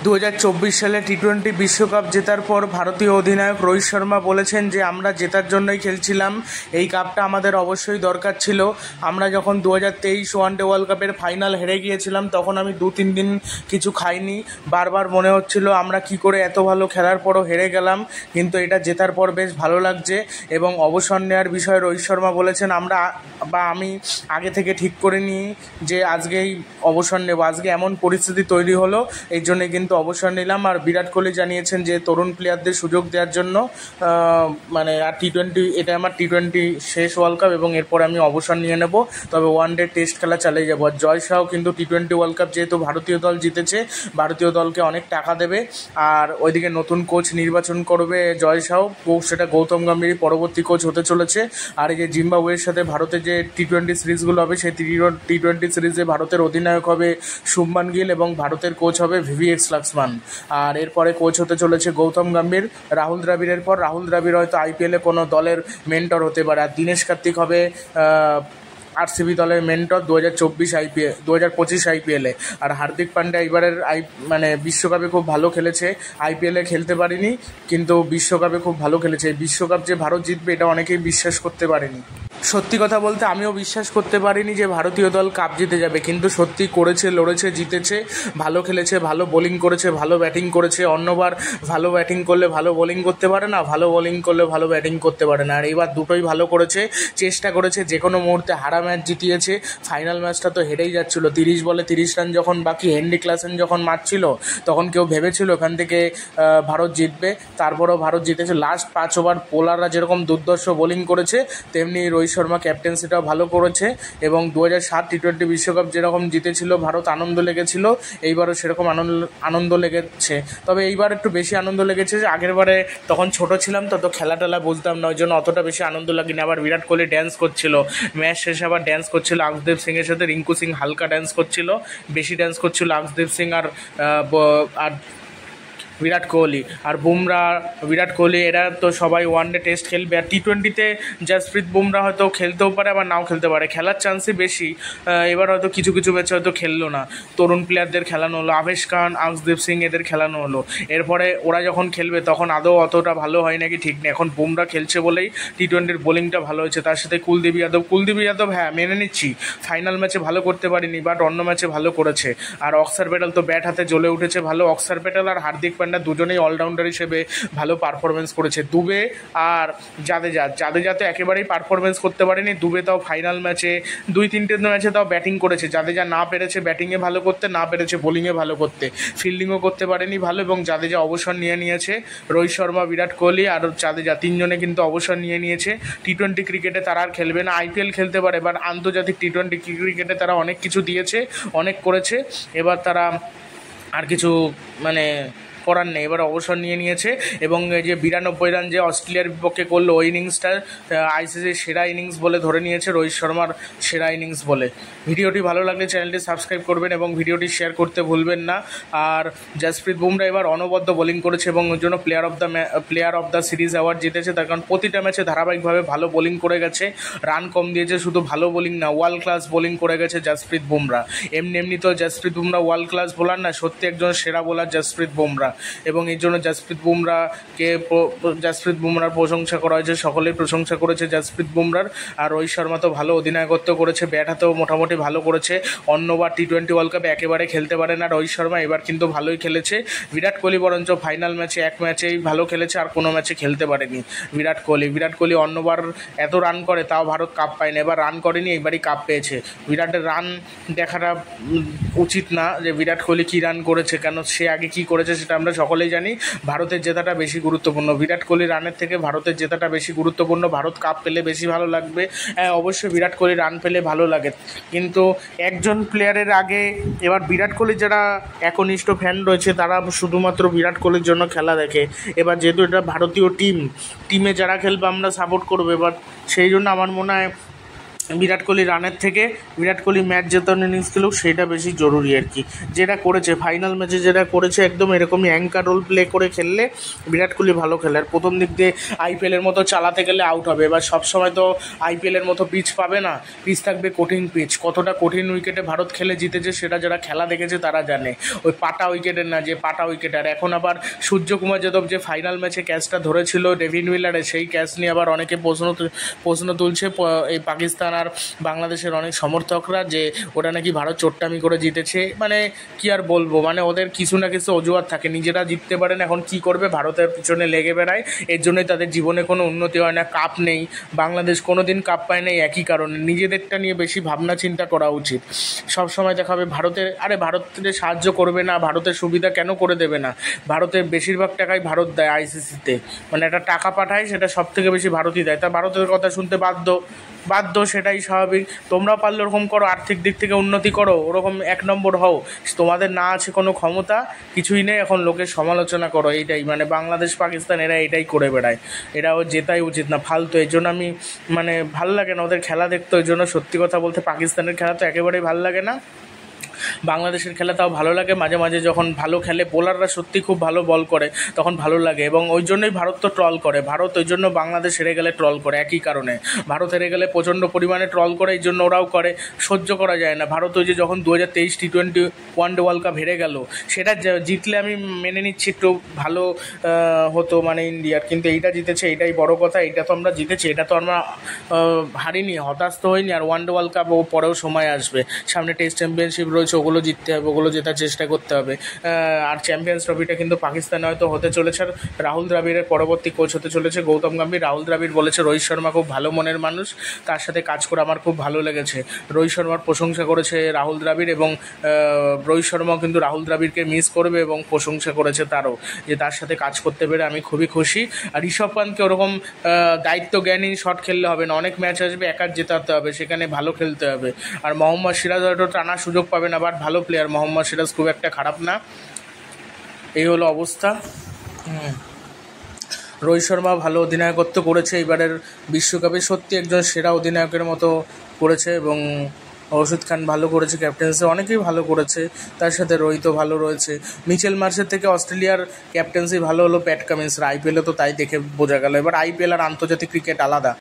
2024 সালে টি-20 বিশ্বকাপ জেতার পর ভারতীয় অধিনায়ক রোহিত শর্মা বলেছেন যে আমরা জেতার জন্যই খেলছিলাম, এই কাপটা আমাদের অবশ্যই দরকার ছিল। আমরা যখন 2023 ওয়ানডে ওয়ার্ল্ড কাপের ফাইনাল হেরে গিয়েছিলাম তখন আমি 2-3 দিন কিছু খাইনি। বারবার মনে হচ্ছিল আমরা কি করে এত ভালো খেলার পরও হেরে গেলাম, কিন্তু এটা জেতার পর বেশ ভালো লাগছে। এবং অবসর নেওয়ার বিষয়ে রোহিত শর্মা বলেছেন আমি আগে থেকে ঠিক করে নিই যে আজকেই অবসর নেব, আজকে এমন পরিস্থিতি তৈরি হলো এই জন্য কিন্তু অবসর নিলাম। আর বিরাট কোহলি জানিয়েছেন যে তরুণ প্লেয়ারদের সুযোগ দেওয়ার জন্য আর এটা আমার টি-20 শেষ ওয়ার্ল্ড কাপ এবং এরপর আমি অবসর নিয়ে নেব, তবে ওয়ানডে টেস্ট খেলা চালিয়ে যাবো। আর জয় শাহ কিন্তু টি-20 ওয়ার্ল্ড কাপ যেহেতু ভারতীয় দল জিতেছে, ভারতীয় দলকে অনেক টাকা দেবে। আর ওইদিকে নতুন কোচ নির্বাচন করবে জয় শাহ, সেটা গৌতম গম্ভীর পরবর্তী কোচ হতে চলেছে। আর এই যে জিম্বাবুয়ের সাথে ভারতের যে টি-20 সিরিজগুলো হবে, সেই টি-20 সিরিজে ভারতের অধিনায়ক হবে শুভমান গিল এবং ভারতের কোচ হবে VVS লক্ষ্মণ। আর এরপরে কোচ হতে চলেছে গৌতম গম্ভীর। রাহুল দ্রাবিড়ের পর রাহুল দ্রাবিড় হয়তো IPL-এ কোনো দলের মেন্টর হতে পারে। আর দীনেশ কার্তিক হবে RCB দলের মেন্টর 2025 IPL-এ। আর হার্দিক পান্ডিয়া এবারের বিশ্বকাপে খুব ভালো খেলেছে, IPL-এ খেলতে পারেনি কিন্তু বিশ্বকাপে খুব ভালো খেলেছে। এই বিশ্বকাপ যে ভারত জিতবে এটা অনেকেই বিশ্বাস করতে পারেনি। সত্যি কথা বলতে আমিও বিশ্বাস করতে পারিনি যে ভারতীয় দল কাপ জিতে যাবে, কিন্তু সত্যি করেছে, লড়েছে, জিতেছে, ভালো খেলেছে, ভালো বোলিং করেছে, ভালো ব্যাটিং করেছে। অন্যবার ভালো ব্যাটিং করলে ভালো বোলিং করতে পারে না, ভালো বোলিং করলে ভালো ব্যাটিং করতে পারে না। আর এবার দুটোই ভালো করেছে, চেষ্টা করেছে, যে কোনো মুহূর্তে হারা ম্যাচ জিতিয়েছে। ফাইনাল ম্যাচটা তো হেরেই যাচ্ছিল, 30 বলে 30 রান যখন বাকি, হেনরি ক্লাসেন যখন মারছিল তখন কেউ ভেবেছিল এখান থেকে ভারত জিতবে, তারপরেও ভারত জিতেছে। লাস্ট 5 ওভার বোলাররা যেরকম দুর্ধর্ষ বোলিং করেছে, তেমনি রোহিত শর্মা ক্যাপ্টেন্সিটাও ভালো করেছে। এবং 2007 টি-20 বিশ্বকাপ যেরকম জিতেছিল ভারত, আনন্দ লেগেছিল, এইবারও সেরকম আনন্দ লেগেছে। তবে এইবার একটু বেশি আনন্দ লেগেছে, যে আগের বারে তখন ছোট ছিলাম তত খেলা টেলা বুঝতাম না, ওই জন্য অতটা বেশি আনন্দ লাগেনি। আবার বিরাট কোহলি ড্যান্স করছিল ম্যাচ শেষে, আবার ড্যান্স করছিল আকসদীপ সিংয়ের সাথে, রিঙ্কু সিং হালকা ড্যান্স করছিল, বেশি ড্যান্স করছিল আকসদীপ সিং আর বিরাট কোহলি। আর বিরাট কোহলি এরা তো সবাই ওয়ানডে টেস্ট খেলবে। আর টি-20তে জসপ্রীত বুমরা হয়তো খেলতেও পারে, আবার নাও খেলতে পারে, খেলার চান্সই বেশি। এবার হয়তো কিছু ম্যাচে হয়তো খেললো না, তরুণ প্লেয়ারদের খেলানো হলো, আবেশ খান, আকসদীপ সিং এদের খেলানো হলো। এরপরে ওরা যখন খেলবে তখন আদৌ অতটা ভালো হয় নাকি ঠিক নেই। এখন বুমরা খেলছে বলেই টি-20-র বোলিংটা ভালো হয়েছে, তার সাথে কুলদীপ যাদব হ্যাঁ মেনে নিচ্ছি ফাইনাল ম্যাচে ভালো করতে পারিনি, বাট অন্য ম্যাচে ভালো করেছে। আর অক্সার প্যাটেল তো ব্যাট হাতে জ্বলে উঠেছে ভালো, অক্সার প্যাটেল আর হার্দিক পান্ডিয়া দুজনেই অলরাউন্ডার হিসেবে ভালো পারফরমেন্স করেছে। দুবে আর জাদেজা তো একেবারেই পারফরমেন্স করতে পারেনি, দুবে তাও ফাইনাল ম্যাচে 2-3টে ম্যাচে তাও ব্যাটিং করেছে। জাদেজা না পেরেছে ব্যাটিংয়ে ভালো করতে, না পেরেছে বোলিংয়ে ভালো করতে, ফিল্ডিংও করতে পারেনি ভালো। এবং জাদেজা অবসর নিয়েছে, রোহিত শর্মা, বিরাট কোহলি আর জাদেজা তিনজনে কিন্তু অবসর নিয়েছে। টি-20 ক্রিকেটে তারা আর খেলবে না, IPL খেলতে পারে, এবার আন্তর্জাতিক টি-20 ক্রিকেটে তারা অনেক কিছু দিয়েছে, অনেক করেছে, এবার তারা আর কিছু করার নেই, এবার অবসর নিয়েছে। এবং এই যে 92 রান যে অস্ট্রেলিয়ার বিপক্ষে করলো, ওই ইনিংসটা ICCর সেরা ইনিংস বলে ধরে নিয়েছে, রোহিত শর্মার সেরা ইনিংস বলে। ভিডিওটি ভালো লাগলে চ্যানেলটি সাবস্ক্রাইব করবেন এবং ভিডিওটি শেয়ার করতে ভুলবেন না। আর জসপ্রীত বুমরা এবার অনবদ্য বোলিং করেছে এবং ওর জন্য player of the series award জিতেছে, তার কারণ প্রতিটা ম্যাচে ধারাবাহিকভাবে ভালো বোলিং করে গেছে, রান কম দিয়েছে, শুধু ভালো বোলিং না, ওয়ার্ল্ড ক্লাস বোলিং করে গেছে জসপ্রীত বুমরা। এমনি তো Jasprit Bumrah world class bowler না, সত্যি একজন সেরা বোলার জসপ্রীত বুমরা। এবং এই জন্য জসপ্রীত বুমরার প্রশংসা করা হয়েছে, সকলেই প্রশংসা করেছে জসপ্রীত বুমরার। আর রোহিত শর্মা তো ভালো অধিনায়কত্ব করেছে, ব্যাট হাতেও মোটামুটি ভালো করেছে। অন্যবার টি-20 ওয়ার্ল্ড কাপে একেবারে খেলতে পারে না রোহিত শর্মা, এবার কিন্তু ভালোই খেলেছে। বিরাট কোহলি বরঞ্চ ফাইনাল ম্যাচে এক ম্যাচেই ভালো খেলেছে, আর কোনো ম্যাচে খেলতে পারেনি বিরাট কোহলি অন্যবার এত রান করে তাও ভারত কাপ পায়নি, এবার রান করেনি, এবারই কাপ পেয়েছে। বিরাটের রান দেখাটা উচিত না যে বিরাট কোহলি কী রান করেছে, কেন সে আগে কী করেছে সেটা আমরা সকলেই জানি। ভারতের জেতাটা বেশি গুরুত্বপূর্ণ, বিরাট কোহলি রানের থেকে ভারতের জেতাটা বেশি গুরুত্বপূর্ণ। ভারত কাপ পেলে বেশি ভালো লাগবে, হ্যাঁ অবশ্যই বিরাট কোহলি রান পেলে ভালো লাগে, কিন্তু একজন প্লেয়ারের আগে এবার বিরাট কোহলির যারা একনিষ্ঠ ফ্যান রয়েছে তারা শুধুমাত্র বিরাট কোহলির জন্য খেলা দেখে। এবার যেহেতু এটা ভারতীয় টিমে যারা খেলবে আমরা সাপোর্ট করবো, এবার সেই জন্য আমার মনে হয় বিরাট কোহলি রানের থেকে বিরাট কোহলি ম্যাচ জেতানো ইনিংস খেলেও সেটা বেশি জরুরি আর কি। যেটা করেছে ফাইনাল ম্যাচে, যেটা করেছে একদম এরকমই অ্যাঙ্কার রোল প্লে করে খেললে বিরাট কোহলি ভালো খেলে। আর প্রথম দিক দিয়ে আইপিএলের মতো চালাতে গেলে আউট হবে। এবার সবসময় তো আইপিএলের মতো পিচ পাবে না, পিচ থাকবে কঠিন পিচ। কতটা কঠিন উইকেটে ভারত খেলে জিতেছে সেটা যারা খেলা দেখেছে তারা জানে। ওই পাটা উইকেটের না, যে পাটা উইকেট। আর এখন আবার সূর্যকুমার যাদব যে ফাইনাল ম্যাচে ক্যাচটা ধরেছিল ডেভিড মিলারের, সেই ক্যাচ নিয়ে আবার অনেকে প্রশ্ন তুলছে এই পাকিস্তান আর বাংলাদেশের অনেক সমর্থকরা, যে ওটা নাকি ভারত চোট্টামি করে জিতেছে। মানে কি আর বলবো, মানে ওদের কিছু না কিছু অজুহাত থাকে, নিজেরা জিততে পারেন এখন কি করবে, ভারতের পিছনে লেগে বেড়ায়। এর জন্যই তাদের জীবনে কোনো উন্নতি হয় না, কাপ নেই। বাংলাদেশ কোনো দিন কাপ পায় না একই কারণে। নিজেদেরটা নিয়ে বেশি ভাবনা চিন্তা করা উচিত। সব সময় দেখাবে ভারতের, আরে ভারতের সাহায্য করবে না, ভারতের সুবিধা কেন করে দেবে না? ভারতের বেশিরভাগ টাকাই ভারত দেয় আইসিসিতে, মানে একটা টাকা পাঠায়, সেটা সব থেকে বেশি ভারতই দেয়। তা ভারতের কথা শুনতে বাধ্য, সেটাই স্বাভাবিক। তোমরা পারলে ওরকম করো, আর্থিক দিক থেকে উন্নতি করো, ওরকম এক নম্বর হও। তোমাদের না আছে কোনো ক্ষমতা, কিছুই নেই, এখন লোকের সমালোচনা করো, এইটাই। মানে বাংলাদেশ পাকিস্তান এরা এটাই করে বেড়ায়, এরাও জেতাই উচিত না, ফালতু। এই জন্য আমি মানে ভাল লাগে না ওদের খেলা দেখতে। ওই জন্য সত্যি কথা বলতে পাকিস্তানের খেলা তো একেবারেই ভাল লাগে না। বাংলাদেশের খেলা তাও ভালো লাগে মাঝে মাঝে, যখন ভালো খেলে, বোলাররা সত্যি খুব ভালো বল করে, তখন ভালো লাগে। এবং ওই জন্যই ভারত তো ট্রল করে, ভারত ওই জন্য বাংলাদেশ হেরে গেলে ট্রল করে, একই কারণে। ভারত হেরে গেলে প্রচণ্ড পরিমাণে ট্রল করে, এই জন্য ওরাও করে, সহ্য করা যায় না। ভারত ওই যে যখন 2023 টি-20 ওয়ানডে ওয়ার্ল্ড কাপ হেরে গেল, সেটা জিতলে আমি মেনে নিচ্ছি একটু ভালো হতো মানে ইন্ডিয়ার, কিন্তু এইটা জিতেছে, এইটাই বড় কথা। এইটা তো আমরা জিতেছি, এটা তো আমরা হারিনি, হতাশ তো হইনি। আর ওয়ানডে ওয়ার্ল্ড কাপ ও পরেও সময় আসবে, সামনে টেস্ট চ্যাম্পিয়নশিপ রয়েছে, ওগুলো জিততে হবে, ওগুলো জেতার চেষ্টা করতে হবে। আর চ্যাম্পিয়ন্স ট্রফিটা কিন্তু পাকিস্তানে হয়তো হতে চলেছে। আর রাহুল দ্রাবিড়ের পরবর্তী কোচ হতে চলেছে গৌতম গম্ভীর। রাহুল দ্রাবিড় বলেছে রোহিত শর্মা খুব ভালো মনের মানুষ, তার সাথে কাজ করে আমার খুব ভালো লেগেছে। রোহিত শর্মার প্রশংসা করেছে রাহুল দ্রাবিড়, এবং রোহিত শর্মাও কিন্তু রাহুল দ্রাবিড়কে মিস করবে এবং প্রশংসা করেছে তারও, যে তার সাথে কাজ করতে পেরে আমি খুবই খুশি। আর ঋষভ পান্তকে ওরকম দায়িত্ব জ্ঞানী শট খেললে হবে না, অনেক ম্যাচ আসবে, একার জেতাতে হবে, সেখানে ভালো খেলতে হবে। আর মোহাম্মদ সিরাজ হয়তো টানার সুযোগ পাবে না, বাট ভালো প্লেয়ার মোহাম্মদ সিরাজ, খুব একটা খারাপ না। এই হলো অবস্থা। রোহিত শর্মা ভালো অধিনায়কত্ব করেছে এবারের বিশ্বকাপে, সত্যি একজন সেরা অধিনায়কের মতো করেছে। এবং রশিদ খান ভালো করেছে ক্যাপ্টেন্সি, অনেকেই ভালো করেছে, তার সাথে রোহিতও ভালো রয়েছে। মিচেল মার্শের থেকে অস্ট্রেলিয়ার ক্যাপ্টেন্সি ভালো হলো প্যাট কামিন্সের, আইপিএলে তো তাই দেখে বোঝা গেল। এবার আইপিএল আর আন্তর্জাতিক ক্রিকেট আলাদা।